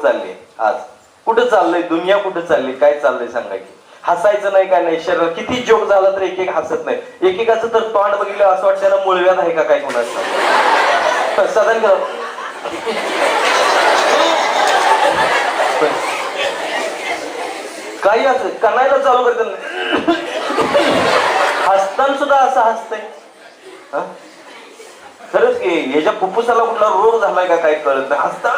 होत चालली आज. कुठं चाललंय दुनिया, कुठं चालली, काय चाललंय सांगा की. हसायचं नाही काय नाही, शरीर किती जोक झाला तर एक एक हसत नाही. एकेकाचं तर तोंड बघितलं असं वाटतं त्याला मुळव्यात आहे का काय कोणाचं. साधारण काही असं कणायला चालू करत हसताना सुद्धा असं हसतंय. खरंच की ह्याच्या फुफ्फुसाला कुठला रोग झालाय का काय कळत नाही. हसता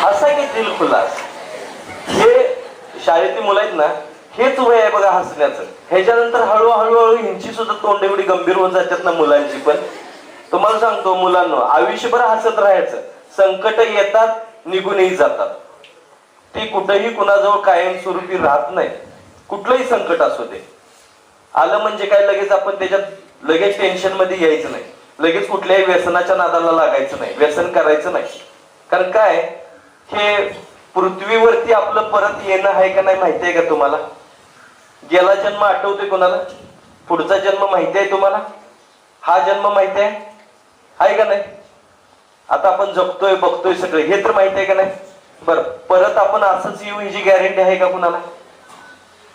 हसाय की दिल खुलास. हे शाळेतली मुलं आहेत ना, हेच वय आहे बघा हसण्याचं. ह्याच्यानंतर हळूहळू ह्यांची सुद्धा तोंड एवढी गंभीर होत जातात ना मुलांची पण. तुम्हाला सांगतो मुलांना आयुष्यभर हसत राहायचं. संकट येतात निघूनही जातात, ती कुठेही कुणाजवळ कायमस्वरूपी राहत नाही. कुठलंही संकट असू दे, आलं म्हणजे काय लगेच आपण त्याच्यात लगेच टेन्शन मध्ये यायचं नाही. लगेच कुठल्याही व्यसनाच्या नादाला लागायचं नाही, व्यसन करायचं नाही. कारण काय, हे पृथ्वीवरती आपलं परत येणं आहे का नाही माहिती आहे का तुम्हाला? गेला जन्म आठवतोय कोणाला? पुढचा जन्म माहिती आहे तुम्हाला? हा जन्म माहिती आहे का नाही? आता आपण जगतोय बघतोय सगळे, हे तर माहिती आहे का नाही? बर, परत आपण असंच येऊ हिची गॅरंटी आहे का कुणाला?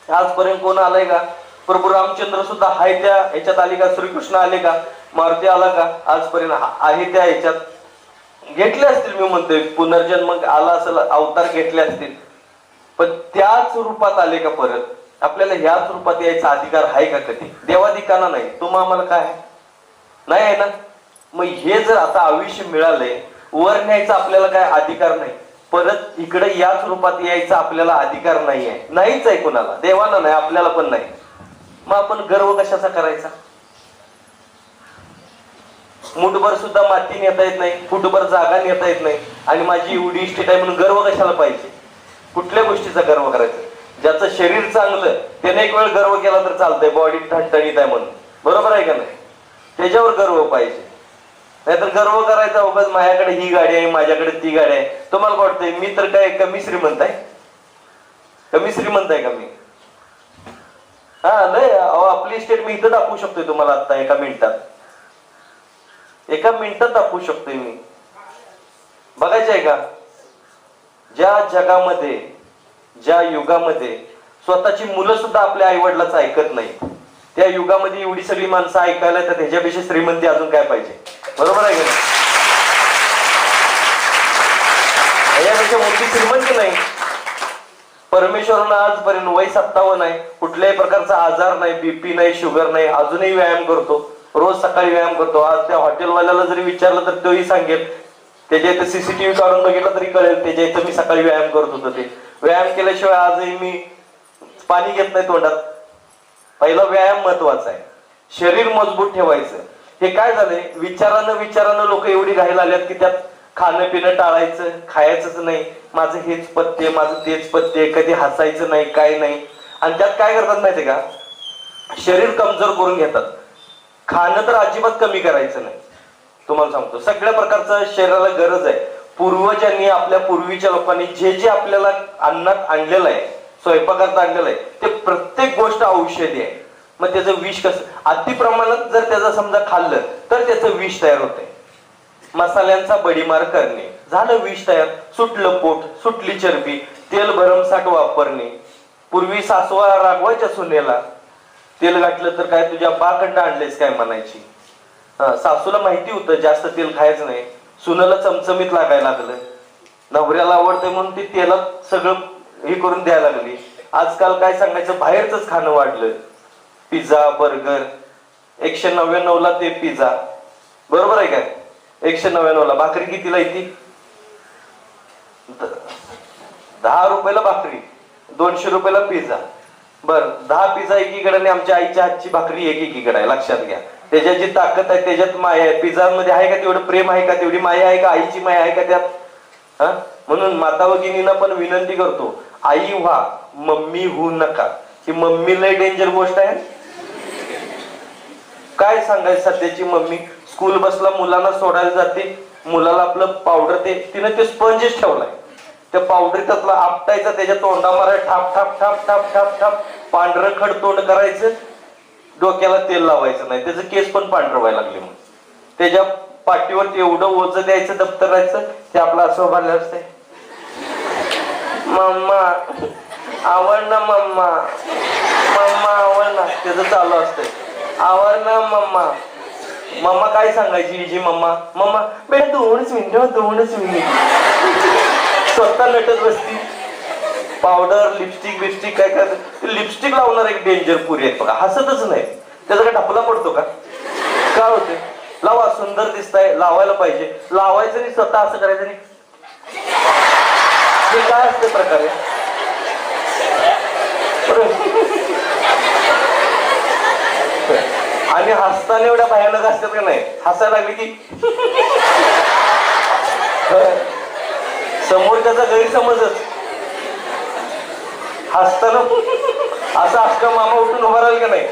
आजपर्यंत कोण आलाय का? प्रभू रामचंद्र सुद्धा आहे त्या ह्याच्यात आले का? श्रीकृष्ण आले का? मारुती आला का? आजपर्यंत आहे त्या ह्याच्यात घेतले असतील. मी म्हणतोय पुनर्जन्म आला असेल, अवतार घेतले असतील, पण त्याच रूपात आले का परत? आपल्याला ह्याच रूपात यायचा अधिकार आहे का कधी? देवाधिकाना नाही, तुम्हा आम्हाला काय नाही आहे ना. मग हे जर आता आयुष्य मिळालंय, वर न्यायचा आपल्याला काय अधिकार नाही, परत इकडे याच रूपात यायचा आपल्याला अधिकार नाही आहे. नाहीच आहे कुणाला, देवाला नाही, आपल्याला पण नाही. मग आपण गर्व कशाचा करायचा? मुठभर सुद्धा माती नेता येत नाही, फुटभर जागा नेता येत नाही, आणि माझी एवढी इस्टेट आहे म्हणून गर्व कशाला पाहिजे? कुठल्या गोष्टीचा गर्व करायचा? ज्याचं शरीर चांगलं त्याने एक वेळ गर्व केला तर चालतंय, बॉडी ठणठणीत आहे म्हणून, बरोबर आहे का नाही? त्याच्यावर गर्व पाहिजे. नाहीतर गर्व करायचा उगाच माझ्याकडे ही गाडी आहे, माझ्याकडे ती गाडी आहे. तुम्हाला वाटतंय मी तर काय कमी श्रीमंत आहे? कमी श्रीमंत आहे का मी? हा नाही, आपली इस्टेट मी इथं दाखवू शकतोय तुम्हाला आता एका मिनिटात दाखवू शकतोय मी. बघायचं आहे का? ज्या जगामध्ये, ज्या युगामध्ये स्वतःची मुलं सुद्धा आपल्या आई वडिलांचं ऐकत नाही, त्या युगामध्ये एवढी सगळी माणसं ऐकायला, तर ह्याच्यापेक्षा श्रीमंती अजून काय पाहिजे? बरोबर आहे का नाही? ह्याच्यापेक्षा मोठी श्रीमंती नाही. परमेश्वरानं आजपर्यंत वय 57 आहे, कुठल्याही प्रकारचा आजार नाही, बीपी नाही, शुगर नाही, अजूनही व्यायाम करतो, रोज सकाळी व्यायाम करतो. आज त्या हॉटेलवाल्याला जरी विचारलं तर तोही सांगेल, त्याच्या इथं सीसीटीव्ही काढून बघितलं तरी कळेल त्याच्या इथं मी सकाळी व्यायाम करत होतो. ते व्यायाम केल्याशिवाय आजही मी पाणी घेत नाही तोंडात. पहिला व्यायाम महत्वाचा आहे, शरीर मजबूत ठेवायचं. हे काय झालंय, विचारानं लोक एवढी घायला आल्यात की त्यात खाणं पिणं टाळायचं, खायचंच नाही, माझं हेच पथ्य, माझं तेच पथ्य, कधी हसायचं नाही, काय नाही. आणि त्यात काय करतात माहितीये का? शरीर कमजोर करून घेतात. खाणं तर अजिबात कमी करायचं नाही. तुम्हाला सांगतो, सगळ्या प्रकारचं शरीराला गरज आहे. पूर्वजांनी, आपल्या पूर्वीच्या लोकांनी जे जे आपल्याला अन्नात आणलेलं आहे, स्वयंपाकात आणलेलं आहे, ते प्रत्येक गोष्ट औषधी आहे. मग त्याचं विष कसं, अति प्रमाणात जर त्याचं समजा खाल्लं तर त्याचं विष तयार होतंय. मसाल्यांचा बडीमार करणे, झालं विष तयार. सुटलं पोट, सुटली चरबी, तेल भरमसाठ वापरणे. पूर्वी सासवा रागवायच्या सुनेला, तेल घातलं तर काय तुझ्या बाकडनं आणलेस काय म्हणायची. सासूला माहिती होतं जास्त तेल खायचं नाही, सुनेला चमचमीत लागायला लागलं. नवऱ्याला आवडतंय म्हणून ती तेलात सगळं हे करून द्यायला लागली. आजकाल काय सांगायचं, बाहेरच खाणं वाढलं. पिझ्झा, बर्गर, 199 ला ते पिझ्झा, बरोबर आहे काय? 199 ला भाकरी कितीला येते? 10 रुपयाला भाकरी, 200 रुपयाला पिझ्झा. बर, 10 पिझ्झा एकीकडे आणि आमच्या आईच्या हातची भाकरी एकीकडे आहे. लक्षात घ्या, त्याच्यात जी ताकद आहे, त्याच्यात माया आहे. पिझ्झा मध्ये आहे का तेवढं प्रेम आहे का, तेवढी माया आहे का, आईची माया आहे का त्यात? म्हणून माता भगिनींना पण विनंती करतो, आई व्हा, मम्मी होऊ नका. ही मम्मी लय डेंजर गोष्ट आहे. काय सांगायचं, सध्याची मम्मी स्कूल बसला मुलांना सोडायला जाते, मुलाला आपलं पावडर, तिने ते स्पंजेस ठेवलाय, त्या पावडर त्यातला आपटायचा, त्याच्या तोंडा मारायला, ठाप ठाप ठाप ठाप ठाप ठाप, पांढरं खड तोंड करायचं, डोक्याला तेल लावायचं नाही, त्याचे केस पण पांढरं व्हायला लागले. मग त्याच्या पाठीवरती एवढं ओझं द्यायचं दप्तरायचं ते आपलं असं उभारलं असतंय. मम्मा आवड ना मम्मा, मम्मा आवड ना, त्याचं चालू असतंय. आवड ना मम्मा. मम्मा काय सांगायची हिची मम्मा, मम्मा बेटा 2च मिनिट 2च मिनिट. स्वतः नटत बसती. पावडर लिपस्टिक बिपस्टिक काय करत, लिपस्टिक लावणार एक डेंजर पुरी आहेत बघा, हसतच नाही. त्याचा काय ढपला पडतो का? काय होते? लावा, सुंदर दिसताय, लावायला पाहिजे. लावायचं नाही, स्वतः असं करायचं नाही. हे काय असते प्रकारे? आणि हसताना एवढ्या भयानक असतात का नाही, हसायला लागली की समोर त्याचा गैरसमजच. हसताना असं असतं मामा उठून उभा राहील का नाही,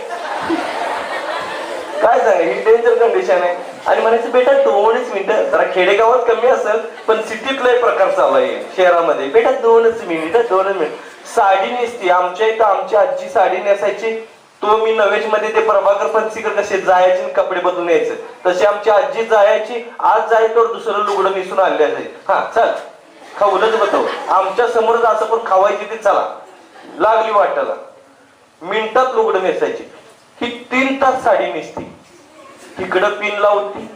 काय सांगा, ही डेंजर कंडिशन आहे. आणि म्हणायचं बेटा 2च मिनिटं. जरा खेडेगावात कमी असेल, पण सिटीतला प्रकार चालू आहे शहरामध्ये. बेटा 2च मिनिट 2च मिनिट. साडी नेसती. आमच्या इथं आमची आजी साडी नेसायची. तो मी नवेज मध्ये ते प्रभाकर फनसीकर कसे जायचे कपडे बदलून यायचे, तशी आमची आजी जायची. आज जाय तर दुसरं लुगडं निसून आणले असायचे. हा चल खाऊनच बसव. आमच्या समोर असं पण खावायची ती, चला लागली वाटायला. मिनिटात लुगडं नेसायची. ही 3 तास साडी नेसती. इकडं पिन लावती,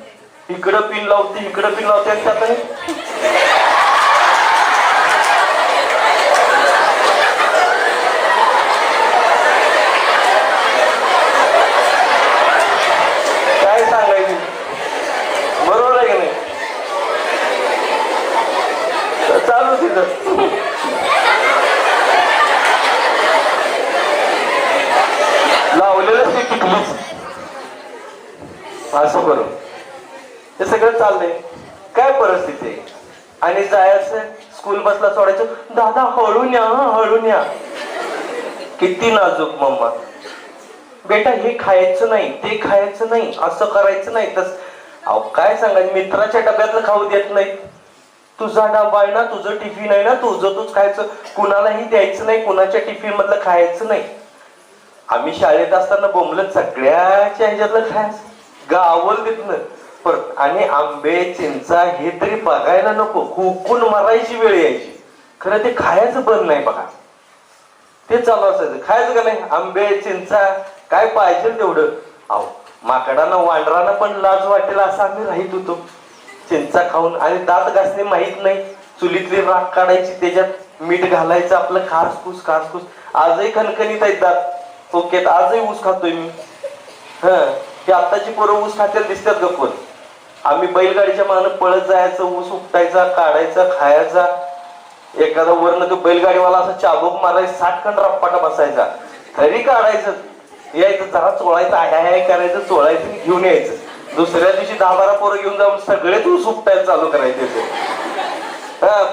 इकडं पिन लावती, इकडं पिन लावते. आणि त्यात काय सांगायचं, बरोबर आहे की नाही? चालू तिथं लावलेलं ते टिकलीच असं करून हे सगळं चाललंय. काय परिस्थिती आहे. आणि जायचं स्कूल बसला सोडायचं, दादा हळून या, हळून या. किती नाजूक मम्मा, बेटा हे खायचं नाही, ते खायचं नाही, असं करायचं नाही तस. अहो काय सांगायचं, मित्राच्या डब्यातलं खाऊ देत नाही. तुझा डबा आहे ना, तुझं टिफिन आहे ना, तुझं तूच खायचं, कुणालाही द्यायचं नाही, कुणाच्या टिफिन मधलं खायचं नाही. आम्ही शाळेत असताना बोंबलत सगळ्याच्या ह्याच्यातलं खायचं, गावल तिथनं. परत आणि आंबे चिंचा हे तरी बघायला नको, हुकून मरायची वेळ यायची. खरं ते खायचं बंद नाही बघा, ते चालू असायचं. खायचं का नाही, आंबे चिंचा काय पाहिजे तेवढं. अहो माकडांना वांढरांना पण लाज वाटेल असं आम्ही राहत होतो चिंचा खाऊन. आणि दात घासणे माहित नाही, चुलीतली राख काढायची, त्याच्यात मीठ घालायचं, आपलं खासफूस खासफूस. आजही खणखणीत आहेत दात ओके, आजही ऊस खातोय मी. की आत्ताची पोरं ऊस खात्याला दिसतात का कोण? आम्ही बैलगाडीच्या मागणं पळत जायचं, ऊस उपटायचा, काढायचा, खायचा. एखादा वरनं तो बैलगाडीवाला असा चाबूक मारायचा, 60 खंड रप्पाटा बसायचा, तरी काढायचं, यायचं, जरा चोळायचं, आय करायचं, चोळायचं, घेऊन यायचं. दुसऱ्या दिवशी 10-12 पोरं घेऊन जाऊन सगळेच ऊस उपटायला चालू करायचे.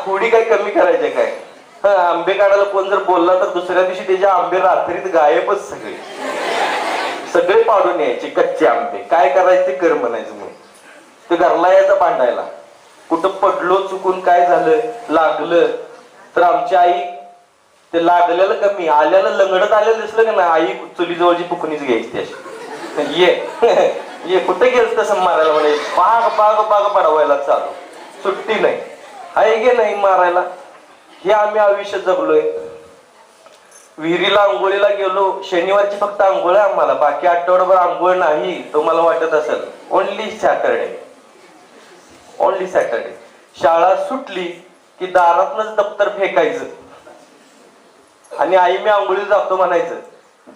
खोडी काय कमी करायचे काय? आंबे काढायला कोण जर बोलला तर दुसऱ्या दिवशी त्याचे आंबे रात्रीत गायबच सगळे. सगळे पाडून यायचे कच्चे आंबे. काय करायचे कर म्हणायचं. मग ते घरला यायचं भांडायला. कुठं पडलो चुकून काय झालं लागलं तर आमची आई ते लागलेलं कमी, आल्याला लंगडत आलेलं दिसलं का नाही, आई चुलीजवळची पुकणीच घ्यायची त्याची. ये कुठे गेलं तसं मारायला म्हणे, बाग बाग बाग पडवायला चालू, सुट्टी नाही, आहे गे नाही मारायला. हे आम्ही आयुष्य जगलोय. विहिरीला आंघोळीला गेलो, शनिवारची फक्त आंघोळ आहे आम्हाला, बाकी आठवडाभर आंघोळ नाही. तुम्हाला वाटत असेल ओनली सॅटरडे, ओनली सॅटरडे. शाळा सुटली की दारातनच दप्तर फेकायचं आणि आई मी आंघोळीला जातो म्हणायचं.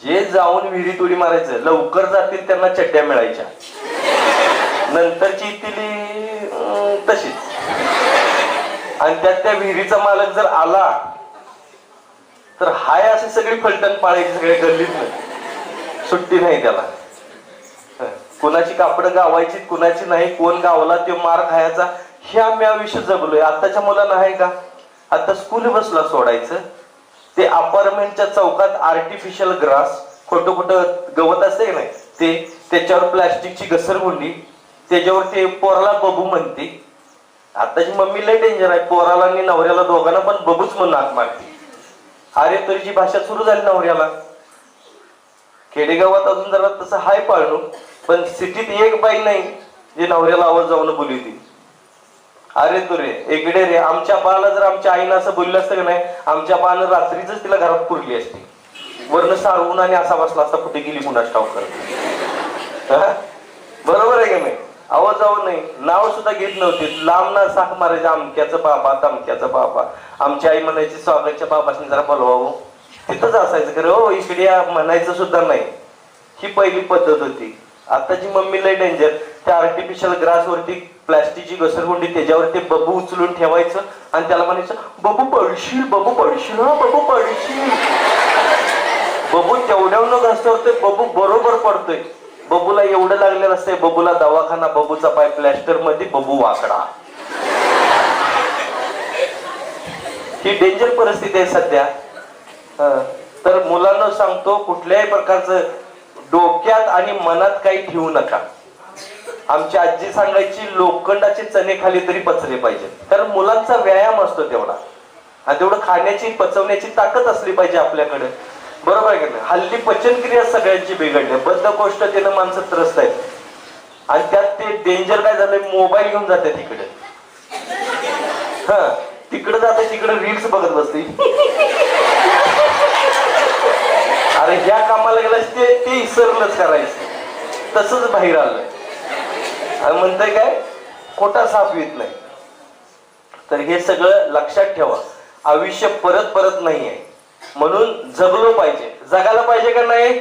जे जाऊन विहिरीत उडी मारायचं, लवकर जातील त्यांना चड्ड्या मिळायच्या, नंतरची तिली तशीच. आणि त्यात त्या विहिरीचा मालक जर आला तर हाय अशी सगळी फलटण पाळायची सगळ्या गल्लीत, सुट्टी नाही त्याला. कुणाची कापडं गावायची, कुणाची नाही, कोण गावला ते मार खायचा. हे आम्ही आयुष्य जगलोय. आताच्या मुलांना आहे का? आता स्कूल बसला सोडायचं, ते अपार्टमेंटच्या चौकात आर्टिफिशियल ग्रास, खोटं खोटं गवत असते की नाही ते, त्याच्यावर प्लास्टिकची घसरगुंडी, त्याच्यावर ते पोराला बबू म्हणते. आताची मम्मी लय डेंजर आहे, पोराला आणि नवऱ्याला दोघांना पण बबूच म्हणून हाक मारते. अरे तरीची भाषा सुरू झाली नवऱ्याला. खेडेगावात अजून जरा तसं हाय पाळणू, पण सिटीत एक बाई नाही जे नवऱ्याला आवाज जाऊन बोलली ती. अरे तू रे इकडे रे, आमच्या बाळाला जर आमच्या आईनं असं बोललं असतं की नाही, आमच्या बाळानं रात्रीच तिला घरात पुरली असती, वर्ण सारवून आणि असा बसला असता, कुठे गेली कुणास ठाऊक करत. बरोबर आहे की नाही? आवाज जाऊ नाही, नाव सुद्धा घेत नव्हती, लांब ना साख मारायचं, अमक्याचं बाबा तमक्याचं बाबा. आमची आई म्हणायची स्वागतच्या बाबासनी जरा बोलवावं, तिथंच असायचं. खरं हो इकडे म्हणायचं सुद्धा नाही. ही पहिली पद्धत होती. आताची मम्मी लय डेंजर. त्या आर्टिफिशियल ग्रास वरती प्लास्टिकची घसरगुंडी, त्याच्यावरती बबू उचलून ठेवायचं आणि त्याला म्हणायचं बबू पडशील, बबू पडशील, हा बबू पडशील. बबू तेवढ्यावर घसरतोय ते बबू बरोबर पडतोय. बबूला एवढं लागलेलं असतंय, बबूला दवाखाना, बबूचा पाय प्लॅस्टर मध्ये, बबू वाकडा. ही डेंजर परिस्थिती आहे सध्या. तर मुलांना सांगतो, कुठल्याही प्रकारचं डोक्यात आणि मनात काही ठेवू नका. आमची आजी सांगायची लोखंडाचे चणे खाली तरी पचले पाहिजे, कारण मुलांचा व्यायाम असतो तेवढा, आणि तेवढं खाण्याची पचवण्याची ताकद असली पाहिजे आपल्याकडे. बरोबर आहे की नाही? हल्ली पचनक्रिया सगळ्यांची बिघडली, बद्धकोष्ठतेनं माणसं त्रस्त आहेत. आणि त्यात ते डेंजर काय झालंय, मोबाईल घेऊन जाते तिकडे. तिकडे जाते, तिकडे रील्स बघत बसते. अरे ह्या कामाला गेला ते इसरलंच करायचं, तसंच बाहेर आलं. आणि म्हणतंय काय, खोटा साप येत नाही. तर हे सगळं लक्षात ठेवा. आयुष्य परत परत नाहीये, म्हणून जगलो पाहिजे. जगायला पाहिजे का नाही?